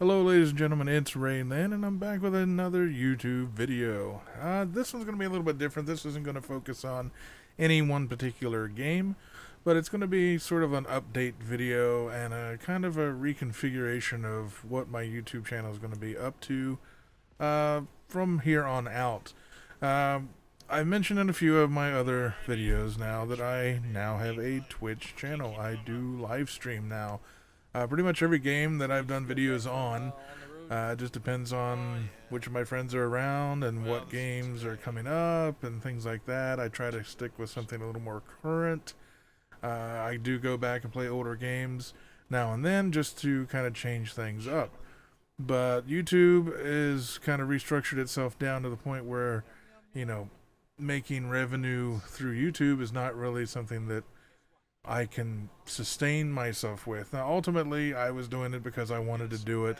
Hello ladies and gentlemen, it's Rei-Lin and I'm back with another YouTube video. This one's going to be a little bit different. This isn't going to focus on any one particular game, but it's going to be sort of an update video and a kind of a reconfiguration of what my YouTube channel is going to be up to from here on out. I mentioned in a few of my other videos now that I now have a Twitch channel. I do live stream now. Pretty much every game that I've done videos on, it just depends on which of my friends are around and what games are coming up and things like that. I try to stick with something a little more current. I do go back and play older games now and then just to kind of change things up. But YouTube is kind of restructured itself down to the point where, you know, making revenue through YouTube is not really something that I can sustain myself with. Now, ultimately, I was doing it because I wanted to do it,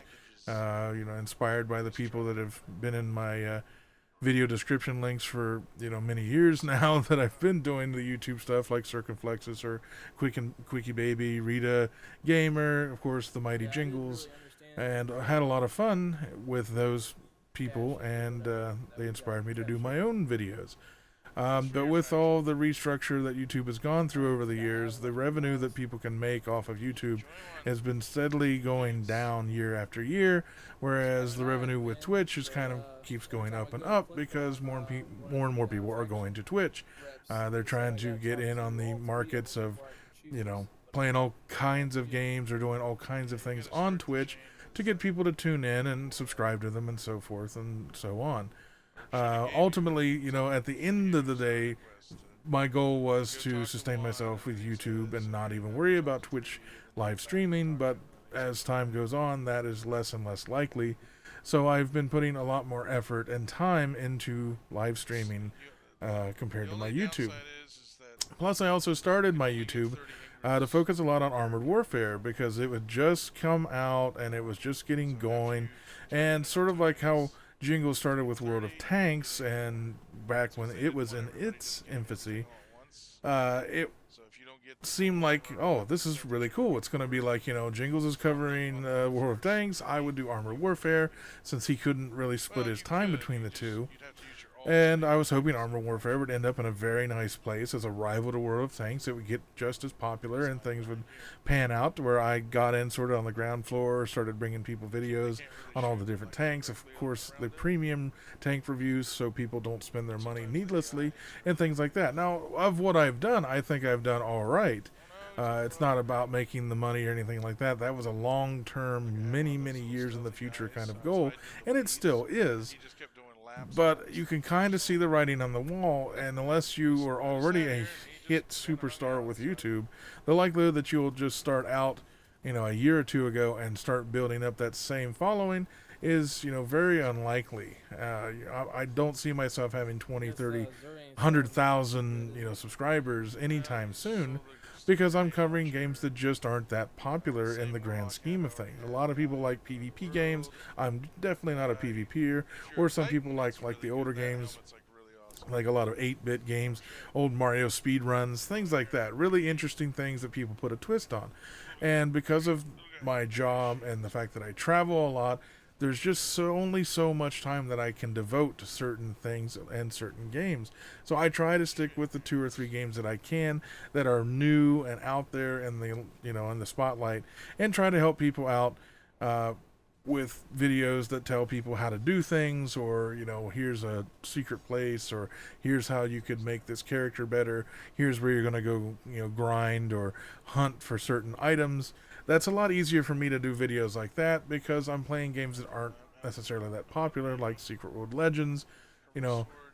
inspired by the people that have been in my video description links for, many years now that I've been doing the YouTube stuff like Circonflexes or Quickybaby, RitaGamer, of course, the Mighty Jingles, and I had a lot of fun with those people, and they inspired me to do my own videos. But with all the restructure that YouTube has gone through over the years, the revenue that people can make off of YouTube has been steadily going down year after year, whereas the revenue with Twitch is kind of keeps going up and up because more and more people are going to Twitch. They're trying to get in on the markets of, playing all kinds of games or doing all kinds of things on Twitch to get people to tune in and subscribe to them and so forth and so on. Ultimately, at the end of the day, my goal was to sustain myself with YouTube and not even worry about Twitch live streaming, but as time goes on, that is less and less likely. So I've been putting a lot more effort and time into live streaming compared to my YouTube. Plus, I also started my YouTube to focus a lot on Armored Warfare because it would just come out and it was just getting going, and sort of like how Jingles started with World of Tanks, and back when it was in its infancy, it seemed like, oh, this is really cool. It's going to be like, Jingles is covering World of Tanks. I would do Armored Warfare since he couldn't really split his time between the two. And I was hoping Armored Warfare would end up in a very nice place as a rival to World of Tanks. It would get just as popular and things would pan out to where I got in sort of on the ground floor, started bringing people videos on all the different tanks. Of course, the premium tank reviews so people don't spend their money needlessly and things like that. Now, of what I've done, I think I've done all right. It's not about making the money or anything like that. That was a long-term, many, many years in the future kind of goal, and it still is. But you can kind of see the writing on the wall, and unless you are already a hit superstar with YouTube, the likelihood that you'll just start out, a year or two ago and start building up that same following is, very unlikely. I don't see myself having 20, 30, 100,000, subscribers anytime soon, because I'm covering games that just aren't that popular in the grand scheme of things. A lot of people like PvP games. I'm definitely not a PvPer. Or some people like the older games, like a lot of 8-bit games, old Mario speedruns, things like that. Really interesting things that people put a twist on. And because of my job and the fact that I travel a lot, there's just only so much time that I can devote to certain things and certain games. So I try to stick with the 2 or 3 games that I can that are new and out there in the in the spotlight, and try to help people out with videos that tell people how to do things, or here's a secret place, or here's how you could make this character better. Here's where you're going to go grind or hunt for certain items. That's a lot easier for me to do videos like that because I'm playing games that aren't necessarily that popular, like Secret World Legends.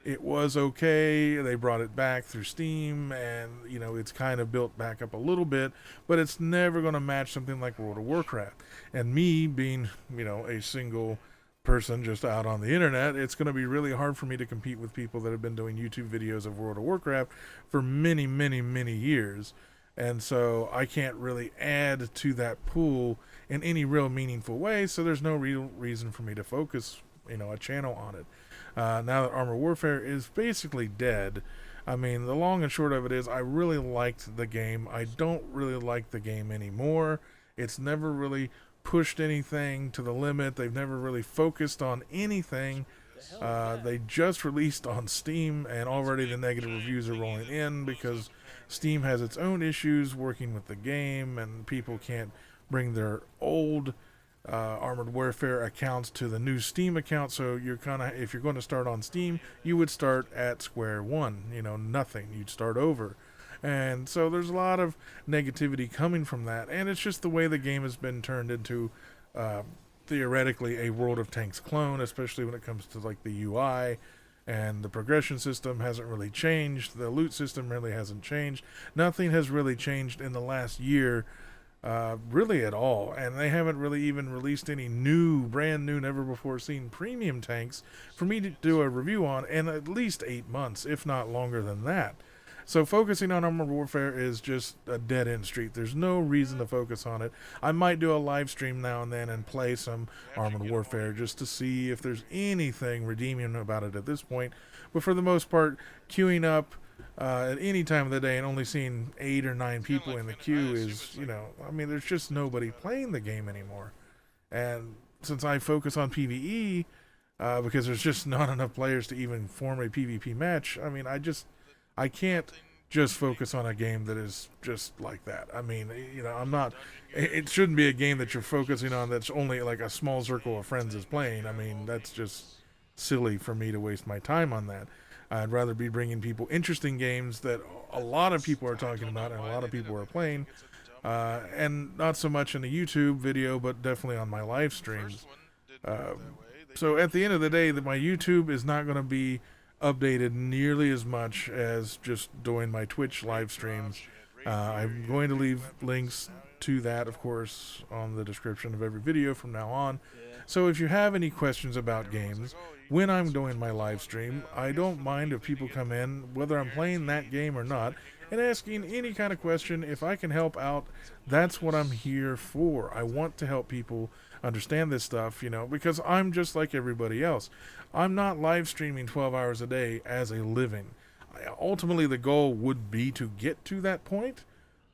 It was okay. They brought it back through Steam, and it's kind of built back up a little bit, but it's never going to match something like World of Warcraft. And me being, a single person just out on the internet, it's going to be really hard for me to compete with people that have been doing YouTube videos of World of Warcraft for many, many, many years. And so I can't really add to that pool in any real meaningful way, so there's no real reason for me to focus, a channel on it. Now that Armored Warfare is basically dead, I mean, the long and short of it is I really liked the game. I don't really like the game anymore. It's never really pushed anything to the limit. They've never really focused on anything. They just released on Steam, and already the negative reviews are rolling in because Steam has its own issues working with the game, and people can't bring their old Armored Warfare accounts to the new Steam account. So you're kind of, if you're going to start on Steam, you would start at square one. Nothing. You'd start over. And so there's a lot of negativity coming from that, and it's just the way the game has been turned into theoretically a World of Tanks clone, especially when it comes to like the UI, and the progression system hasn't really changed. The loot system really hasn't changed. Nothing has really changed in the last year, really at all, and they haven't really even released any brand new, never before seen premium tanks for me to do a review on in at least 8 months, if not longer than that. So focusing on Armored Warfare is just a dead-end street. There's no reason to focus on it. I might do a live stream now and then and play some Armored Warfare just to see if there's anything redeeming about it at this point. But for the most part, queuing up at any time of the day and only seeing 8 or 9 people in the queue is, there's just nobody playing the game anymore. And since I focus on PvE, because there's just not enough players to even form a PvP match, I can't just focus on a game that is just like that. I'm not, it shouldn't be a game that you're focusing on that's only like a small circle of friends is playing. That's just silly for me to waste my time on that. I'd rather be bringing people interesting games that a lot of people are talking about and a lot of people are playing, and not so much in a YouTube video, but definitely on my live streams. So at the end of the day, my YouTube is not going to be updated nearly as much as just doing my Twitch live streams. I'm going to leave links to that, of course, on the description of every video from now on. So if you have any questions about games, when I'm doing my live stream, I don't mind if people come in, whether I'm playing that game or not, and asking any kind of question. If I can help out, that's what I'm here for. I want to help people understand this stuff, because I'm just like everybody else. I'm not live streaming 12 hours a day as a living. Ultimately, the goal would be to get to that point,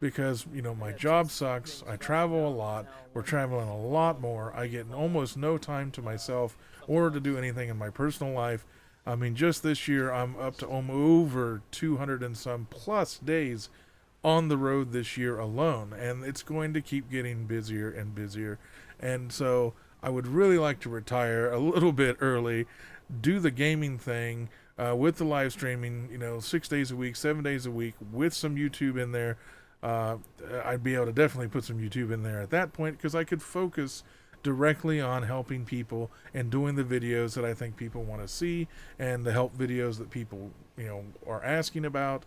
because, my job sucks. I travel a lot. We're traveling a lot more. I get almost no time to myself or to do anything in my personal life. Just this year, I'm up to over 200 and some plus days on the road this year alone, and it's going to keep getting busier and busier. And so I would really like to retire a little bit early, do the gaming thing with the live streaming, 6 days a week, 7 days a week, with some YouTube in there. I'd be able to definitely put some YouTube in there at that point, because I could focus directly on helping people and doing the videos that I think people want to see, and the help videos that people, are asking about.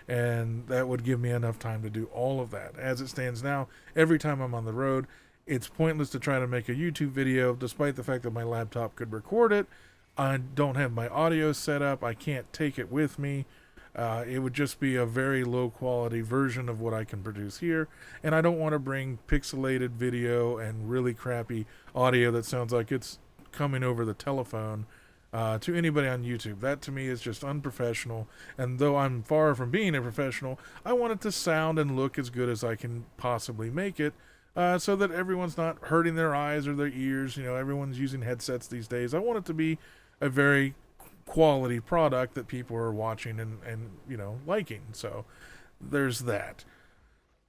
And that would give me enough time to do all of that. As it stands now, every time I'm on the road, it's pointless to try to make a YouTube video, despite the fact that my laptop could record it. I don't have my audio set up. I can't take it with me. It would just be a very low quality version of what I can produce here. And I don't want to bring pixelated video and really crappy audio that sounds like it's coming over the telephone to anybody on YouTube. That to me is just unprofessional. And though I'm far from being a professional, I want it to sound and look as good as I can possibly make it. So that everyone's not hurting their eyes or their ears. Everyone's using headsets these days. I want it to be a very quality product that people are watching and liking. So there's that.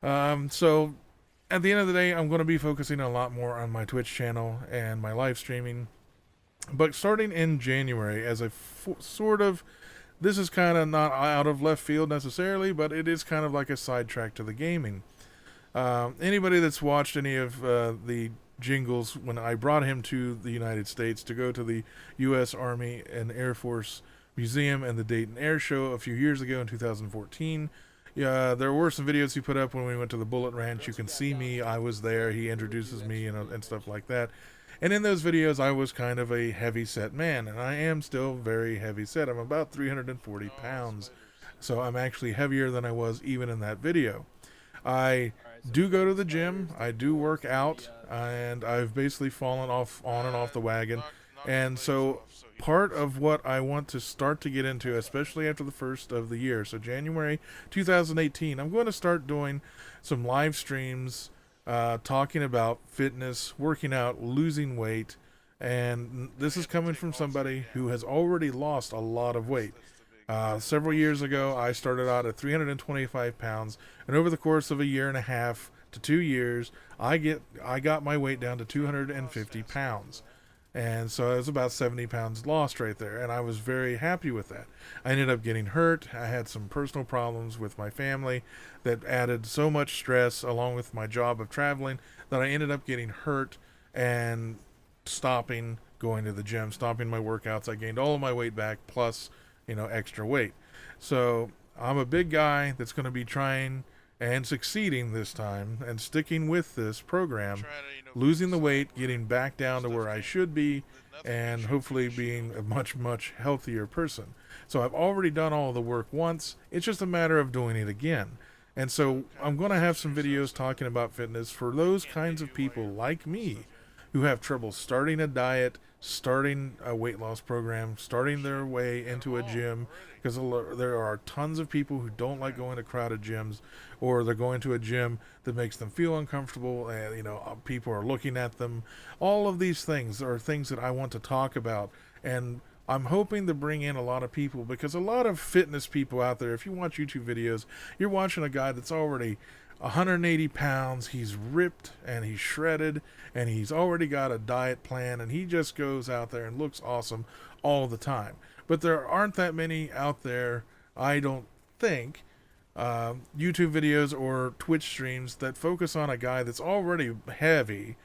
So at the end of the day, I'm going to be focusing a lot more on my Twitch channel and my live streaming. But starting in January, as a sort of, this is kind of not out of left field necessarily, but it is kind of like a sidetrack to the gaming. Anybody that's watched any of the Jingles, when I brought him to the United States to go to the U.S. Army and Air Force Museum and the Dayton Air Show a few years ago in 2014, there were some videos he put up when we went to the Bullet Ranch. You can see me. I was there. He introduces me and stuff like that. And in those videos, I was kind of a heavy-set man, and I am still very heavy-set. I'm about 340 pounds, so I'm actually heavier than I was even in that video. I do go to the gym, I do work out, and I've basically fallen on and off the wagon. And so part of what I want to start to get into, especially after the first of the year, so January 2018, I'm going to start doing some live streams talking about fitness, working out, losing weight. And this is coming from somebody who has already lost a lot of weight. Several years ago, I started out at 325 pounds, and over the course of a year and a half to 2 years, I got my weight down to 250 pounds. And so it was about 70 pounds lost right there, and I was very happy with that. I ended up getting hurt. I had some personal problems with my family that added so much stress, along with my job of traveling, that I ended up getting hurt and stopping going to the gym, stopping my workouts. I gained all of my weight back, plus, extra weight. So I'm a big guy that's going to be trying and succeeding this time and sticking with this program, losing the weight, getting back down to where I should be, and hopefully being a much, much healthier person. So I've already done all the work once. It's just a matter of doing it again. And so I'm going to have some videos talking about fitness for those kinds of people like me who have trouble starting a diet, starting a weight loss program, starting their way into a gym, because there are tons of people who don't like going to crowded gyms, or they're going to a gym that makes them feel uncomfortable, and people are looking at them. All of these things are things that I want to talk about, and I'm hoping to bring in a lot of people, because a lot of fitness people out there, if you watch YouTube videos, you're watching a guy that's already 180 pounds, he's ripped and he's shredded, and he's already got a diet plan, and he just goes out there and looks awesome all the time. But there aren't that many out there, I don't think, YouTube videos or Twitch streams that focus on a guy that's already heavy,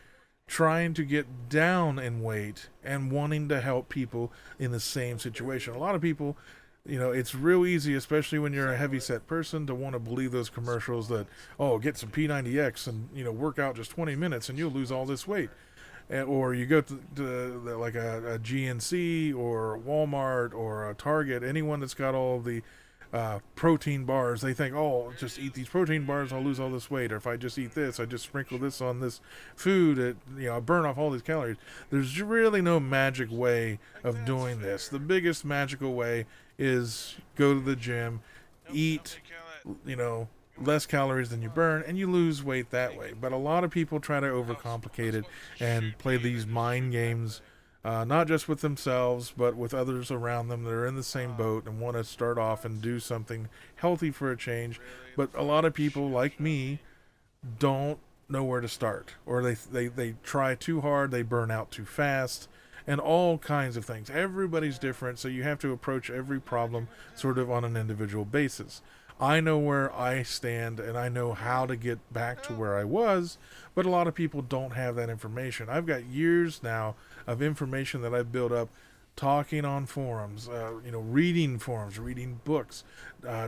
trying to get down in weight and wanting to help people in the same situation. A lot of people, it's real easy, especially when you're a heavy-set person, to want to believe those commercials that, get some P90X and, work out just 20 minutes and you'll lose all this weight. Or you go to like a GNC or Walmart or a Target, anyone that's got all the protein bars, they think, just eat these protein bars, I'll lose all this weight. Or if I just eat this, I just sprinkle this on this food, I burn off all these calories. There's really no magic way of doing this. The biggest magical way is go to the gym, eat, less calories than you burn, and you lose weight that way. But a lot of people try to overcomplicate it and play these mind games, not just with themselves, but with others around them that are in the same boat and want to start off and do something healthy for a change. But a lot of people, like me, don't know where to start, or they try too hard, they burn out too fast, and all kinds of things. Everybody's different, so you have to approach every problem sort of on an individual basis. I know where I stand, and I know how to get back to where I was, but a lot of people don't have that information. I've got years now of information that I've built up, talking on forums, reading forums, reading books,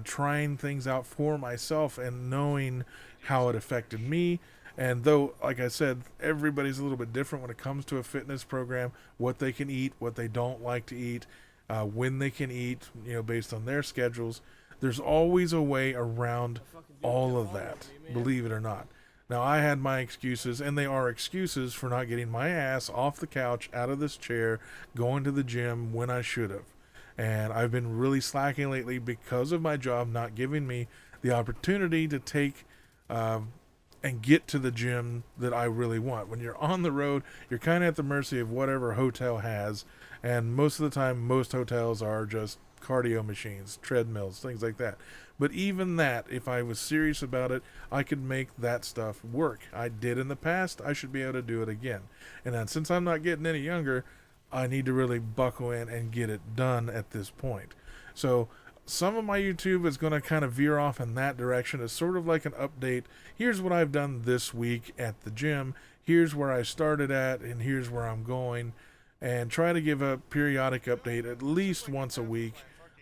trying things out for myself, and knowing how it affected me. And though, like I said, everybody's a little bit different when it comes to a fitness program, what they can eat, what they don't like to eat, when they can eat, based on their schedules. There's always a way around all of that, believe it or not. Now, I had my excuses, and they are excuses for not getting my ass off the couch, out of this chair, going to the gym when I should have. And I've been really slacking lately because of my job not giving me the opportunity to take and get to the gym that I really want. When you're on the road, you're kind of at the mercy of whatever hotel has, and most of the time, most hotels are just cardio machines, treadmills, things like that. But even that, if I was serious about it, I could make that stuff work. I did in the past, I should be able to do it again. And then since I'm not getting any younger, I need to really buckle in and get it done at this point. So some of my YouTube is going to kind of veer off in that direction. It's sort of like an update. Here's what I've done this week at the gym. Here's where I started at, and here's where I'm going. And try to give a periodic update at least once a week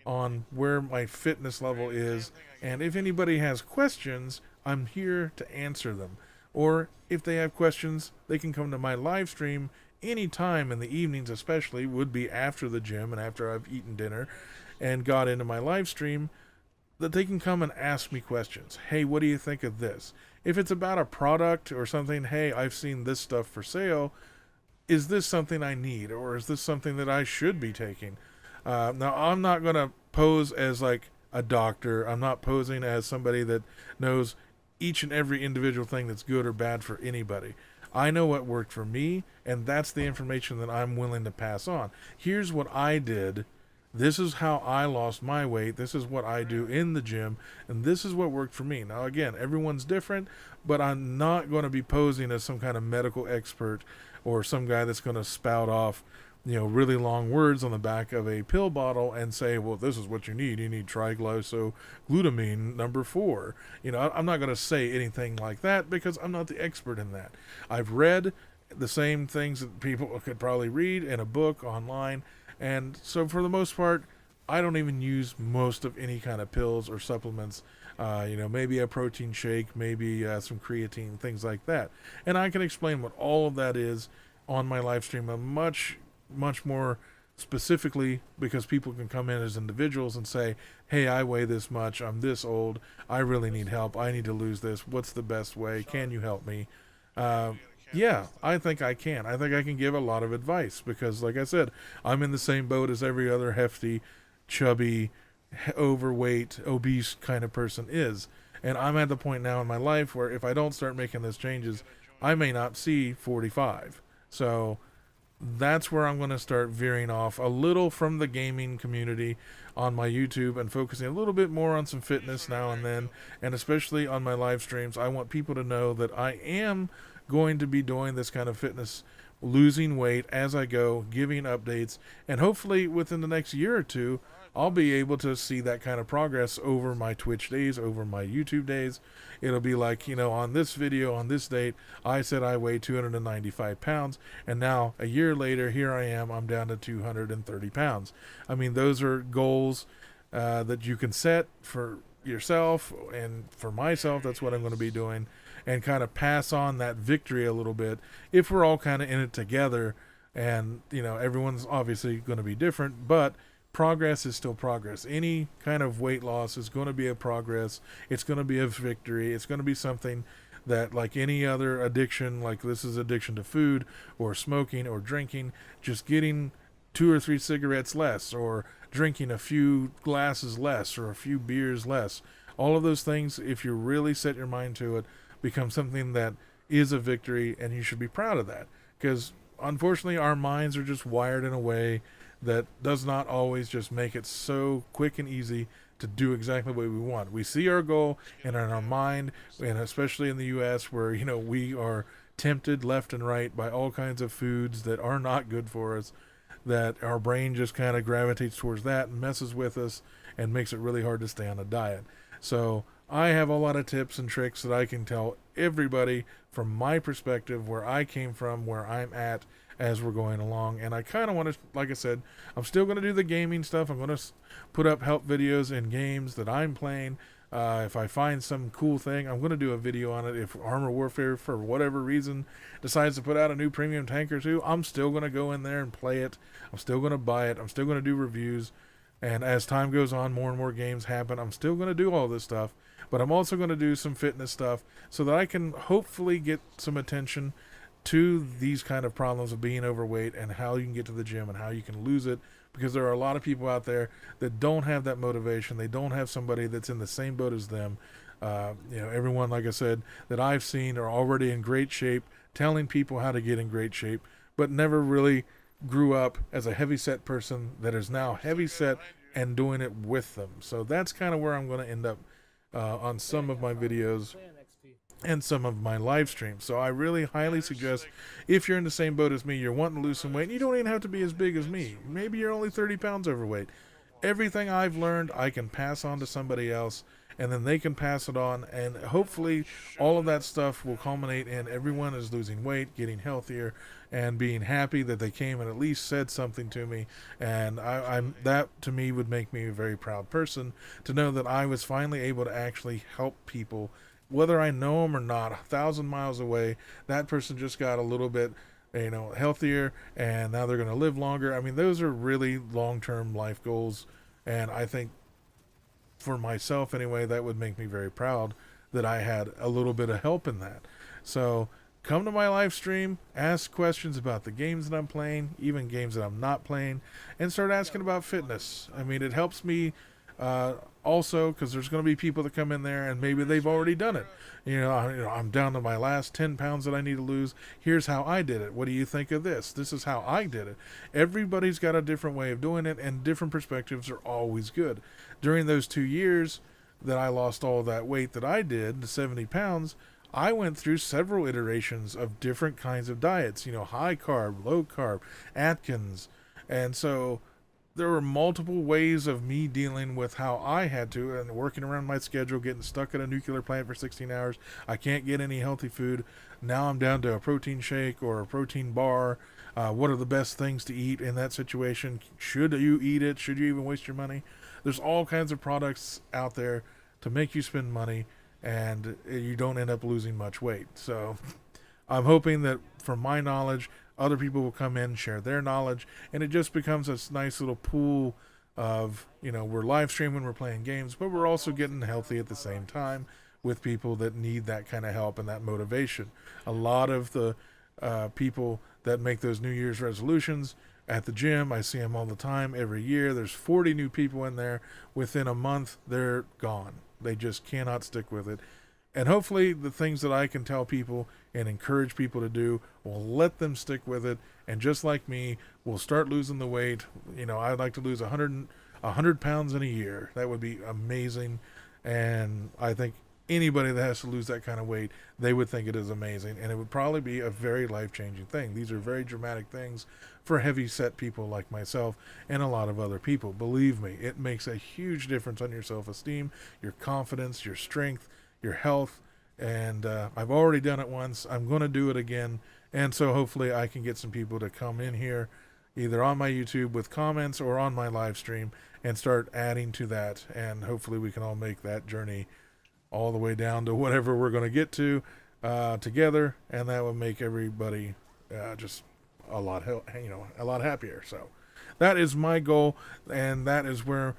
on where my fitness level is. And if anybody has questions, I'm here to answer them. Or if they have questions, they can come to my live stream anytime in the evenings, especially would be after the gym and after I've eaten dinner and got into my live stream, that they can come and ask me questions. Hey, what do you think of this? If it's about a product or something, hey, I've seen this stuff for sale, is this something I need, or is this something that I should be taking? Now, I'm not going to pose as like a doctor. I'm not posing as somebody that knows each and every individual thing that's good or bad for anybody. I know what worked for me, and that's the information that I'm willing to pass on. Here's what I did. This is how I lost my weight. This is what I do in the gym, and this is what worked for me. Now, again, everyone's different, but I'm not going to be posing as some kind of medical expert or some guy that's going to spout off, really long words on the back of a pill bottle and say, well, this is what you need. You need triglycoglutamine number 4. I'm not going to say anything like that because I'm not the expert in that. I've read the same things that people could probably read in a book online. And so for the most part, I don't even use most of any kind of pills or supplements. Maybe a protein shake, maybe some creatine, things like that. And I can explain what all of that is on my live stream much more specifically, because people can come in as individuals and say, hey, I weigh this much, I'm this old, I really need help, I need to lose this, what's the best way, can you help me? Yeah, I think I can. I think I can give a lot of advice because, like I said, I'm in the same boat as every other hefty, chubby, overweight, obese kind of person is. And I'm at the point now in my life where if I don't start making those changes, I may not see 45. So that's where I'm going to start veering off a little from the gaming community on my YouTube and focusing a little bit more on some fitness now and then, and especially on my live streams. I want people to know that I am going to be doing this kind of fitness, losing weight as I go, giving updates, and hopefully within the next year or two, I'll be able to see that kind of progress over my Twitch days, over my YouTube days. It'll be like, on this video, on this date, I said I weigh 295 pounds, and now a year later, here I am, I'm down to 230 pounds. I mean, those are goals that you can set for yourself, and for myself, that's what I'm going to be doing, and kind of pass on that victory a little bit if we're all kind of in it together. And, everyone's obviously going to be different, but progress is still progress. Any kind of weight loss is going to be a progress. It's going to be a victory. It's going to be something that, like any other addiction, like this is addiction to food or smoking or drinking, just getting 2 or 3 cigarettes less, or drinking a few glasses less, or a few beers less. All of those things, if you really set your mind to it, become something that is a victory, and you should be proud of that. Because unfortunately, our minds are just wired in a way that does not always just make it so quick and easy to do exactly what we want. We see our goal, and in our mind, and especially in the U.S., where we are tempted left and right by all kinds of foods that are not good for us, that our brain just kind of gravitates towards that and messes with us and makes it really hard to stay on a diet. So I have a lot of tips and tricks that I can tell everybody from my perspective, where I came from, where I'm at, as we're going along. And I kind of want to, like I said, I'm still going to do the gaming stuff. I'm going to put up help videos in games that I'm playing. If I find some cool thing, I'm going to do a video on it. If Armor Warfare, for whatever reason, decides to put out a new premium tank or two, I'm still going to go in there and play it. I'm still going to buy it. I'm still going to do reviews. And as time goes on, more and more games happen. I'm still going to do all this stuff. But I'm also going to do some fitness stuff so that I can hopefully get some attention to these kind of problems of being overweight, and how you can get to the gym and how you can lose it, because there are a lot of people out there that don't have that motivation. They don't have somebody that's in the same boat as them. Everyone, like I said, that I've seen are already in great shape, telling people how to get in great shape, but never really grew up as a heavy-set person that is now heavy-set and doing it with them. So that's kind of where I'm going to end up on some of my videos and some of my live streams. So I really highly suggest, if you're in the same boat as me, you're wanting to lose some weight, and you don't even have to be as big as me. Maybe you're only 30 pounds overweight. Everything I've learned, I can pass on to somebody else, and then they can pass it on, and hopefully all of that stuff will culminate in everyone is losing weight, getting healthier, and being happy that they came and at least said something to me. And that to me would make me a very proud person, to know that I was finally able to actually help people, whether I know them or not, 1,000 miles away. That person just got a little bit healthier, and now they're going to live longer. I mean, those are really long-term life goals, and I think for myself anyway, that would make me very proud that I had a little bit of help in that. So come to my live stream, ask questions about the games that I'm playing, even games that I'm not playing, and start asking about fitness. I mean, it helps me Also, because there's going to be people that come in there and maybe they've already done it. I'm down to my last 10 pounds that I need to lose. Here's how I did it. What do you think of this? This is how I did it. Everybody's got a different way of doing it, and different perspectives are always good. During those 2 years that I lost all that weight that I did, the 70 pounds, I went through several iterations of different kinds of diets, high carb, low carb, Atkins. And so there were multiple ways of me dealing with how I had to, and working around my schedule, getting stuck at a nuclear plant for 16 hours. I can't get any healthy food. Now I'm down to a protein shake or a protein bar. What are the best things to eat in that situation? Should you eat it? Should you even waste your money? There's all kinds of products out there to make you spend money, and you don't end up losing much weight. So I'm hoping that, from my knowledge, other people will come in, share their knowledge, and it just becomes this nice little pool of, we're live streaming, we're playing games, but we're also getting healthy at the same time with people that need that kind of help and that motivation. A lot of the people that make those New Year's resolutions at the gym, I see them all the time. Every year, there's 40 new people in there. Within a month, they're gone. They just cannot stick with it. And hopefully the things that I can tell people and encourage people to do will let them stick with it. And just like me, will start losing the weight. I'd like to lose 100 pounds in a year. That would be amazing. And I think anybody that has to lose that kind of weight, they would think it is amazing. And it would probably be a very life-changing thing. These are very dramatic things for heavy-set people like myself and a lot of other people. Believe me, it makes a huge difference on your self-esteem, your confidence, your strength, your health. And I've already done it once. I'm going to do it again. And so hopefully I can get some people to come in here, either on my YouTube with comments or on my live stream, and start adding to that. And hopefully we can all make that journey all the way down to whatever we're going to get to together, and that would make everybody just a lot happier. So that is my goal, and that is where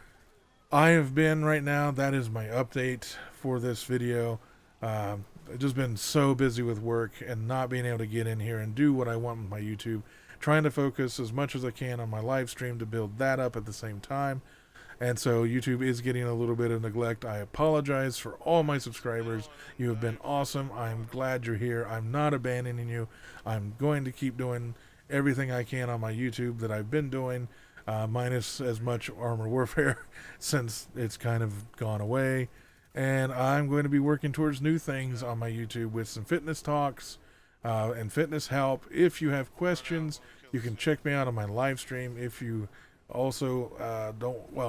I have been right now. That is my update for this video. I've just been so busy with work and not being able to get in here and do what I want with my YouTube, trying to focus as much as I can on my live stream to build that up at the same time. And so YouTube is getting a little bit of neglect. I apologize for all my subscribers. You have been awesome. I'm glad you're here. I'm not abandoning you. I'm going to keep doing everything I can on my YouTube that I've been doing, minus as much Armor Warfare since it's kind of gone away. And I'm going to be working towards new things on my YouTube with some fitness talks and fitness help. If you have questions, you can check me out on my live stream. If you also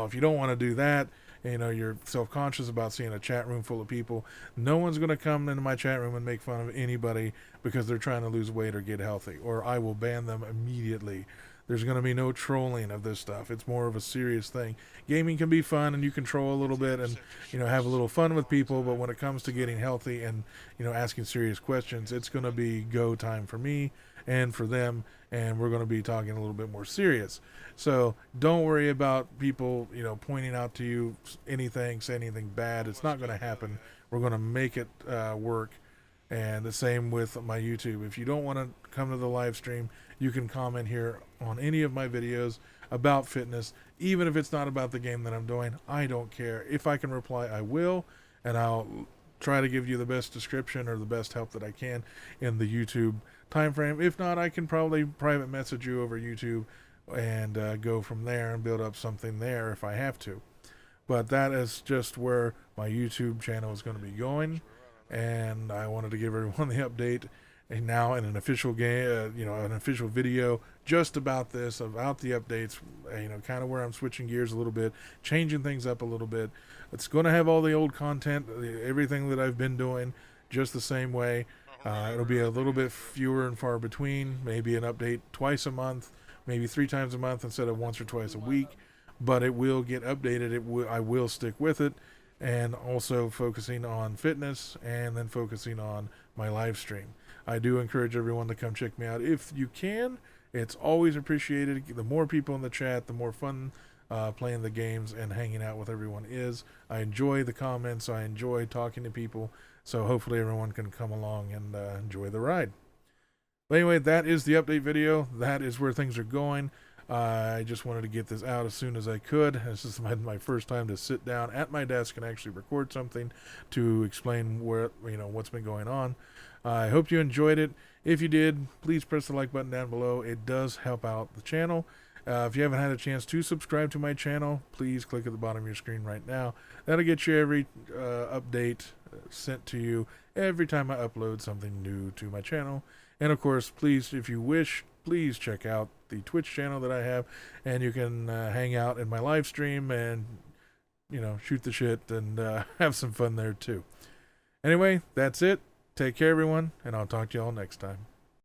if you don't want to do that, you're self-conscious about seeing a chat room full of people, no one's going to come into my chat room and make fun of anybody because they're trying to lose weight or get healthy, or I will ban them immediately. There's going to be no trolling of this stuff. It's more of a serious thing. Gaming can be fun, and you can troll a little bit and have a little fun with people, but when it comes to getting healthy and asking serious questions, it's going to be go time for me and for them, and we're going to be talking a little bit more serious. So don't worry about people pointing out to you anything, say anything bad. It's not going to happen. We're going to make it work. And the same with my YouTube. If you don't want to come to the live stream, you can comment here on any of my videos about fitness, even if it's not about the game that I'm doing. I don't care. If I can reply, I will, and I'll try to give you the best description or the best help that I can in the YouTube time frame. If not, I can probably private message you over YouTube and go from there and build up something there if I have to. But that is just where my YouTube channel is going to be going. And I wanted to give everyone the update, and now in an official game, an official video just about this, about the updates, kind of where I'm switching gears a little bit, changing things up a little bit. It's going to have all the old content, everything that I've been doing, just the same way. It'll be a little bit fewer and far between, maybe an update twice a month, maybe 3 times a month instead of once or twice a week, but it will get updated. I will stick with it. And also focusing on fitness, and then focusing on my live stream. I do encourage everyone to come check me out if you can. It's always appreciated. The more people in the chat, the more fun playing the games and hanging out with everyone is. I enjoy the comments. I enjoy talking to people. So hopefully everyone can come along and enjoy the ride. But anyway, that is the update video. That is where things are going. I just wanted to get this out as soon as I could. This is my first time to sit down at my desk and actually record something to explain what's been going on. I hope you enjoyed it. If you did, please press the like button down below. It does help out the channel. If you haven't had a chance to subscribe to my channel, please click at the bottom of your screen right now. That'll get you every update sent to you every time I upload something new to my channel. And of course, please, if you wish, please check out the Twitch channel that I have, and you can hang out in my live stream and, shoot the shit and have some fun there too. Anyway, that's it. Take care, everyone, and I'll talk to you all next time.